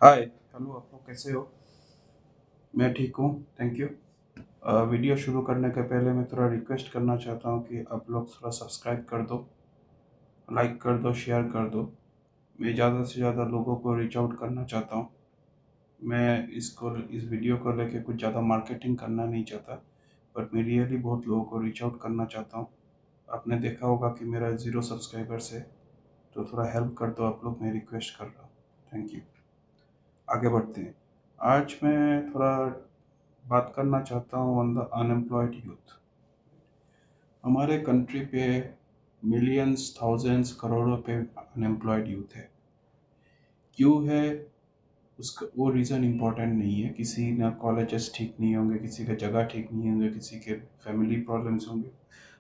Hi hello, आप लोग कैसे हो? मैं ठीक हूँ, थैंक यू। वीडियो शुरू करने के पहले मैं थोड़ा रिक्वेस्ट करना चाहता हूँ कि आप लोग थोड़ा सब्सक्राइब कर दो, लाइक कर दो, शेयर कर दो। मैं ज़्यादा से ज़्यादा लोगों को रीच आउट करना चाहता हूँ। मैं इस वीडियो को लेके कुछ ज़्यादा मार्केटिंग करना नहीं चाहता, बट मैं रियली बहुत लोगों को रीच आउट करना चाहता हूँ। आपने देखा होगा कि मेरा 0 सब्सक्राइबर्स है, तो थोड़ा हेल्प कर दो आप लोग, मैं रिक्वेस्ट कर रहा हूँ। Thank you. आगे बढ़ते हैं। आज मैं थोड़ा बात करना चाहता हूँ ऑन द अनएम्प्लॉयड यूथ। हमारे कंट्री पे मिलियंस, थाउजेंड्स, करोड़ों पे अनएम्प्लॉयड यूथ है। क्यों है? उसका वो रीज़न इम्पोर्टेंट नहीं है। किसी ना कॉलेजेस ठीक नहीं होंगे, किसी का जगह ठीक नहीं होंगे, किसी के फैमिली प्रॉब्लम्स होंगे,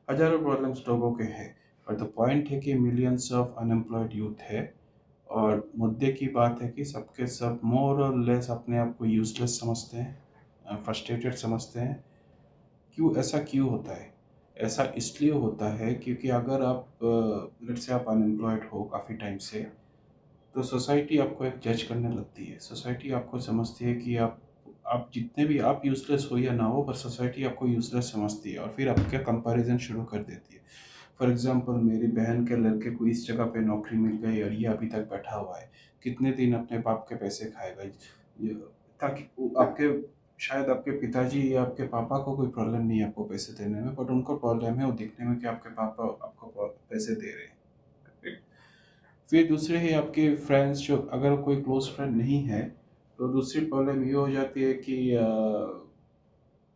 हज़ारों प्रॉब्लम्स लोगों के हैं। बट द पॉइंट है कि मिलियंस ऑफ अनएम्प्लॉयड यूथ है। और मुद्दे की बात है कि सबके सब मोर और लेस अपने आप को यूजलेस समझते हैं, फ्रस्ट्रेटेड समझते हैं। ऐसा क्यों होता है? ऐसा इसलिए होता है क्योंकि अगर आप लेट्स से आप अनएम्प्लॉयड हो काफ़ी टाइम से, तो सोसाइटी आपको एक जज करने लगती है। सोसाइटी आपको समझती है कि आप जितने भी आप यूज़लेस हो या ना हो, पर सोसाइटी आपको यूज़लेस समझती है और फिर आपका कंपैरिजन शुरू कर देती है। फॉर एग्जांपल, मेरी बहन के लड़के को इस जगह पे नौकरी मिल गई और ये अभी तक बैठा हुआ है। कितने दिन अपने बाप के पैसे खाएगा? ताकि आपके शायद आपके पिताजी या आपके पापा को कोई प्रॉब्लम नहीं है आपको पैसे देने में, बट उनको प्रॉब्लम है वो दिखने में कि आपके पापा आपको पैसे दे रहे हैं। फिर दूसरे ही आपके फ्रेंड्स, जो अगर कोई क्लोज फ्रेंड नहीं है, तो दूसरी प्रॉब्लम ये हो जाती है कि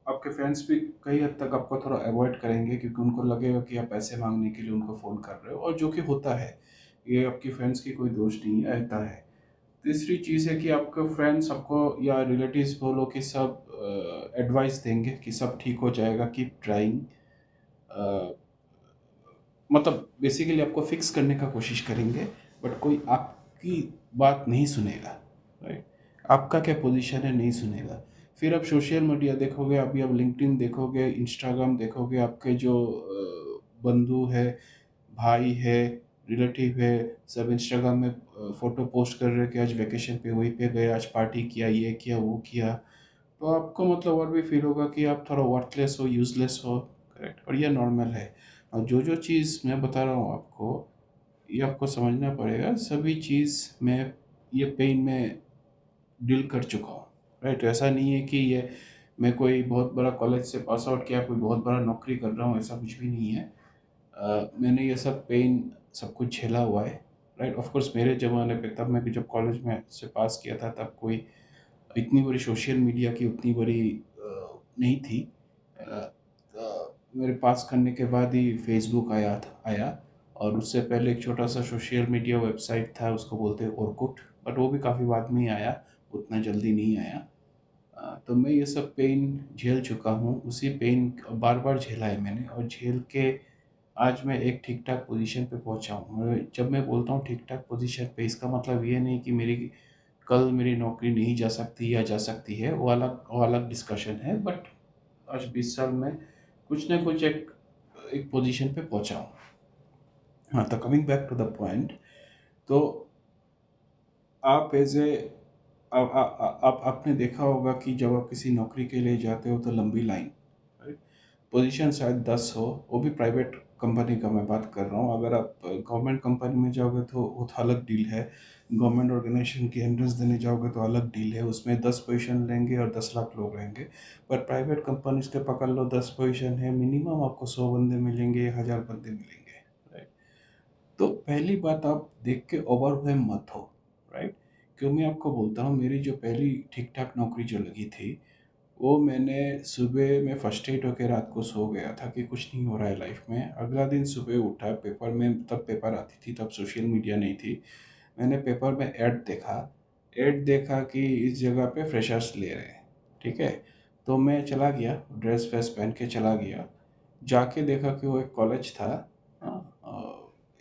आपके फ्रेंड्स भी कई हद तक आपको थोड़ा अवॉइड करेंगे, क्योंकि उनको लगेगा कि आप पैसे मांगने के लिए उनको फ़ोन कर रहे हो, और जो कि होता है। ये आपकी फ्रेंड्स की कोई दोष नहीं है, ऐसा है। तीसरी चीज़ है कि आपके फ्रेंड्स आपको या रिलेटिव्स बोलो कि सब एडवाइस देंगे कि सब ठीक हो जाएगा, कीप ट्राइंग। मतलब बेसिकली आपको फिक्स करने का कोशिश करेंगे, बट कोई आपकी बात नहीं सुनेगा। राइट? आपका क्या पोजीशन है नहीं सुनेगा। फिर आप सोशल मीडिया देखोगे, अभी आप लिंक्डइन देखोगे, इंस्टाग्राम देखोगे, आपके जो बंधु है, भाई है, रिलेटिव है, सब इंस्टाग्राम में फ़ोटो पोस्ट कर रहे हैं कि आज वेकेशन पे वहीं पे गए, आज पार्टी किया, ये किया, वो किया। तो आपको मतलब और भी फील होगा कि आप थोड़ा वर्थलेस हो, यूज़लेस हो। करेक्ट? और ये नॉर्मल है। और जो चीज़ मैं बता रहा हूँ आपको, ये आपको समझना पड़ेगा। सभी चीज़ में ये पेन में डील कर चुका हूँ। राइट? ऐसा नहीं है कि ये मैं कोई बहुत बड़ा कॉलेज से पास आउट किया, कोई बहुत बड़ा नौकरी कर रहा हूँ, ऐसा कुछ भी नहीं है। मैंने ये सब पेन सब कुछ झेला हुआ है। राइट? ऑफ कोर्स मेरे ज़माने पे, तब मैं जब कॉलेज में से पास किया था, तब कोई इतनी बड़ी सोशल मीडिया की उतनी बड़ी नहीं थी। मेरे पास करने के बाद ही फेसबुक आया। और उससे पहले एक छोटा सा सोशल मीडिया वेबसाइट था, उसको बोलते हैं ओरकुट, बट वो भी काफ़ी बाद में ही आया, उतना जल्दी नहीं आया। तो मैं ये सब पेन झेल चुका हूँ, उसी पेन बार बार झेला है मैंने, और झेल के आज मैं एक ठीक ठाक पोजीशन पे पहुँचा हूँ। जब मैं बोलता हूँ ठीक ठाक पोजीशन पे, इसका मतलब ये नहीं कि मेरी कल मेरी नौकरी नहीं जा सकती या जा सकती है, वो अलग डिस्कशन है। बट आज 20 साल में कुछ ना कुछ एक एक पोजीशन पे पहुंचा हूँ। हाँ, तो coming back to the point. तो आप एज ए आप आपने देखा होगा कि जब आप किसी नौकरी के लिए जाते हो तो लंबी लाइन। पोजीशन शायद 10 हो, वो भी प्राइवेट कंपनी का मैं बात कर रहा हूँ। अगर आप गवर्नमेंट कंपनी में जाओगे तो वो तो अलग डील है। गवर्नमेंट ऑर्गेनाइजेशन की एंट्रेंस देने जाओगे तो अलग डील है, उसमें 10 पोजीशन लेंगे और 10 लाख लोग रहेंगे। पर प्राइवेट कंपनीज के पकड़ लो, 10 पोजीशन है, मिनिमम आपको 100 बंदे मिलेंगे, 1000 बंदे मिलेंगे। राइट? तो पहली बात, आप देख के ओवरवेम मत हो। राइट? क्यों मैं आपको बोलता हूँ, मेरी जो पहली ठीक ठाक नौकरी जो लगी थी, वो मैंने सुबह में फर्स्ट्रेट होकर रात को सो गया था कि कुछ नहीं हो रहा है लाइफ में। अगला दिन सुबह उठा, पेपर में, तब पेपर आती थी, तब सोशल मीडिया नहीं थी। मैंने पेपर में ऐड देखा कि इस जगह पे फ्रेशर्स ले रहे हैं। ठीक है? तो मैं चला गया, ड्रेस वेस पहन के चला गया। जाके देखा कि वो एक कॉलेज था। हाँ,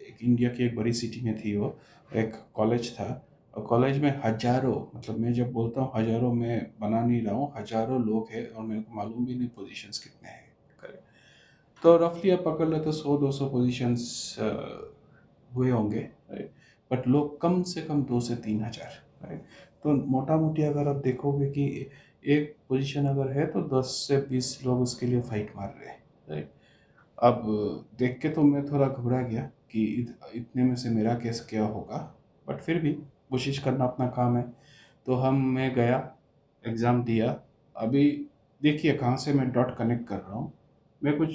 एक इंडिया की एक बड़ी सिटी में थी वो, एक कॉलेज था। और कॉलेज में हजारों, मतलब मैं जब बोलता हूँ हजारों, मैं बना नहीं रहा हूँ, हजारों लोग हैं, और मेरे को मालूम भी नहीं पोजीशंस कितने हैं। करेक्ट? तो रफली आप पकड़ लेते 100-200 पोजीशंस हुए होंगे। राइट? बट लोग कम से कम 2 से 3 हज़ार। राइट। तो मोटा मोटी अगर आप देखोगे कि एक पोजीशन अगर है तो 10 से 20 लोग उसके लिए फाइट मार रहे हैं, राइट। अब देख के तो मैं थोड़ा घबरा गया कि इतने में से मेरा केस क्या होगा, बट फिर भी कोशिश करना अपना काम है। तो मैं गया, एग्ज़ाम दिया। अभी देखिए कहाँ से मैं डॉट कनेक्ट कर रहा हूँ। मैं कुछ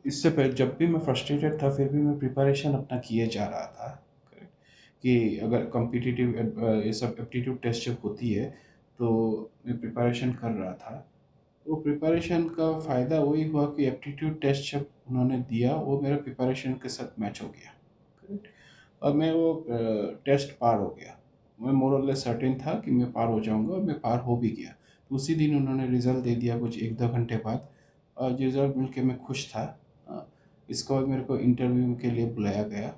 इससे पहले जब भी मैं फ्रस्ट्रेटेड था फिर भी मैं प्रिपरेशन अपना किए जा रहा था, करेक्ट। कि अगर कॉम्पिटिटिव ये सब एप्टीट्यूड टेस्ट जब होती है तो मैं प्रिपरेशन कर रहा था। वो प्रिपरेशन का फ़ायदा वही हुआ कि एप्टीट्यूड टेस्ट जब उन्होंने दिया वो मेरे प्रिपरेशन के साथ मैच हो गया, करेक्ट। और मैं वो टेस्ट पार हो गया। मैं मोर और लेस सर्टेन था कि मैं पार हो जाऊंगा और मैं पार हो भी गया। तो उसी दिन उन्होंने रिज़ल्ट दे दिया कुछ 1-2 घंटे बाद। और रिज़ल्ट मिल के मैं खुश था। इसके बाद मेरे को इंटरव्यू के लिए बुलाया गया।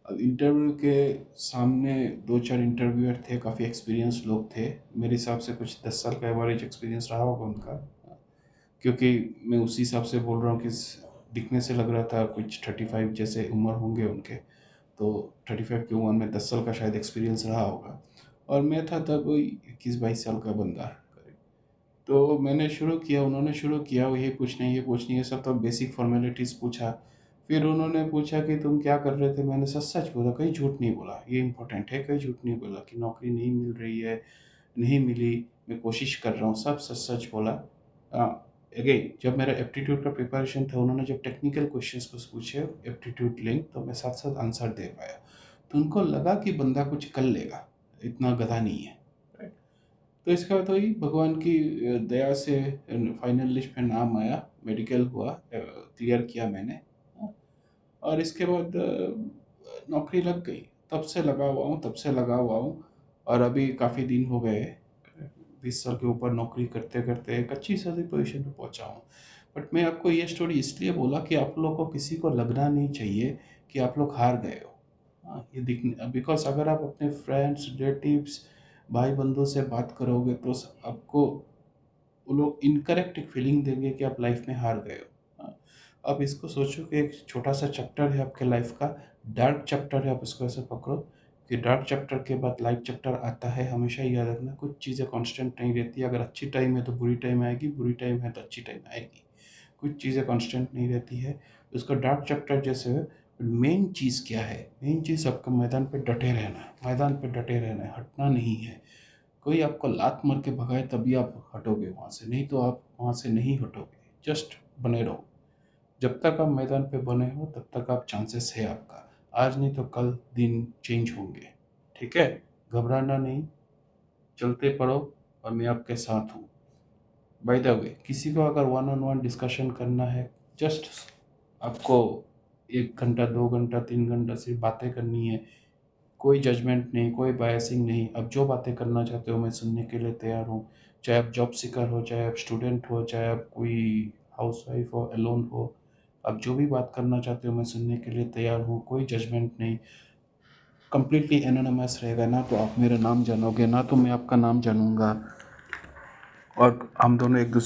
अब इंटरव्यू के सामने 2-4 इंटरव्यूअर थे, काफ़ी एक्सपीरियंस लोग थे। मेरे हिसाब से कुछ 10 साल का एवरेज एक्सपीरियंस रहा होगा उनका। क्योंकि मैं उसी हिसाब से बोल रहा हूँ कि दिखने से लग रहा था कुछ 35 जैसे उम्र होंगे उनके। तो 35 की उम्र में 10 साल का शायद एक्सपीरियंस रहा होगा। और मैं था तब वही 21-22 साल का बंदा, करीब। तो मैंने शुरू किया, उन्होंने शुरू किया, वो ये पूछना ये पूछनी ये सब तो बेसिक फॉर्मेलिटीज़ पूछा। फिर उन्होंने पूछा कि तुम क्या कर रहे थे, मैंने सच सच बोला, कहीं झूठ नहीं बोला, ये इंपॉर्टेंट है, कहीं झूठ नहीं बोला कि नौकरी नहीं मिल रही है, नहीं मिली, मैं कोशिश कर रहा हूँ, सब सच सच बोला। अगेन जब मेरा एप्टीट्यूड का प्रिपरेशन था उन्होंने जब टेक्निकल क्वेश्चंस कुछ पूछे एप्टीट्यूड लिंक तो मैं साथ साथ आंसर दे पाया। तो उनको लगा कि बंदा कुछ कर लेगा, इतना गधा नहीं है, राइट। तो इसका बाद वही भगवान की दया से फाइनल लिस्ट में नाम आया, मेडिकल हुआ, क्लियर किया मैंने। और इसके बाद नौकरी लग गई। तब से लगा हुआ हूँ, तब से लगा हुआ हूँ। और अभी काफ़ी दिन हो गए, 20 साल के ऊपर नौकरी करते करते एक अच्छी सी पोजीशन पे पहुँचा हूँ। बट मैं आपको ये स्टोरी इसलिए बोला कि आप लोग को किसी को लगना नहीं चाहिए कि आप लोग हार गए हो। हाँ, ये दिखने बिकॉज़ अगर आप अपने फ्रेंड्स, रिलेटिव्स, भाई बंधु से बात करोगे तो आपको वो लोग इनकरेक्ट एक फीलिंग देंगे कि आप लाइफ में हार गए हो। हाँ, अब इसको सोचो कि एक छोटा सा चैप्टर है आपके लाइफ का, डार्क चैप्टर है, आप इसको ऐसे पकड़ो कि डार्क चैप्टर के बाद लाइट चैप्टर आता है। हमेशा याद रखना कुछ चीज़ें कांस्टेंट नहीं रहती। अगर अच्छी टाइम है तो बुरी टाइम आएगी, बुरी टाइम है तो अच्छी टाइम आएगी। कुछ चीज़ें कांस्टेंट नहीं रहती है। उसका डार्क चैप्टर जैसे मेन चीज़ क्या है, मेन चीज़ आपका मैदान पे डटे रहना है, मैदान पे डटे रहना है, हटना नहीं है। कोई आपको लात मार के भगाए तभी आप हटोगे वहाँ से, नहीं तो आप वहाँ से नहीं हटोगे। जस्ट बने रहो। जब तक आप मैदान पे बने हो तब तक आप चांसेस है आपका। आज नहीं तो कल दिन चेंज होंगे, ठीक है। घबराना नहीं, चलते पड़ो और मैं आपके साथ हूँ। बाय द वे किसी को अगर वन ऑन वन डिस्कशन करना है, जस्ट आपको 1 घंटा 2 घंटा 3 घंटा सिर्फ बातें करनी है। कोई जजमेंट नहीं, कोई बायसिंग नहीं। आप जो बातें करना चाहते हो मैं सुनने के लिए तैयार हूँ। चाहे आप जॉब सीकर हो, चाहे आप स्टूडेंट हो, चाहे आप कोई हाउसवाइफ हो, अलोन हो। आप जो भी बात करना चाहते हो मैं सुनने के लिए तैयार हूँ। कोई जजमेंट नहीं, कंप्लीटली एनोनिमस रहेगा। ना तो आप मेरा नाम जानोगे, ना तो मैं आपका नाम जानूंगा। और हम दोनों एक दूसरे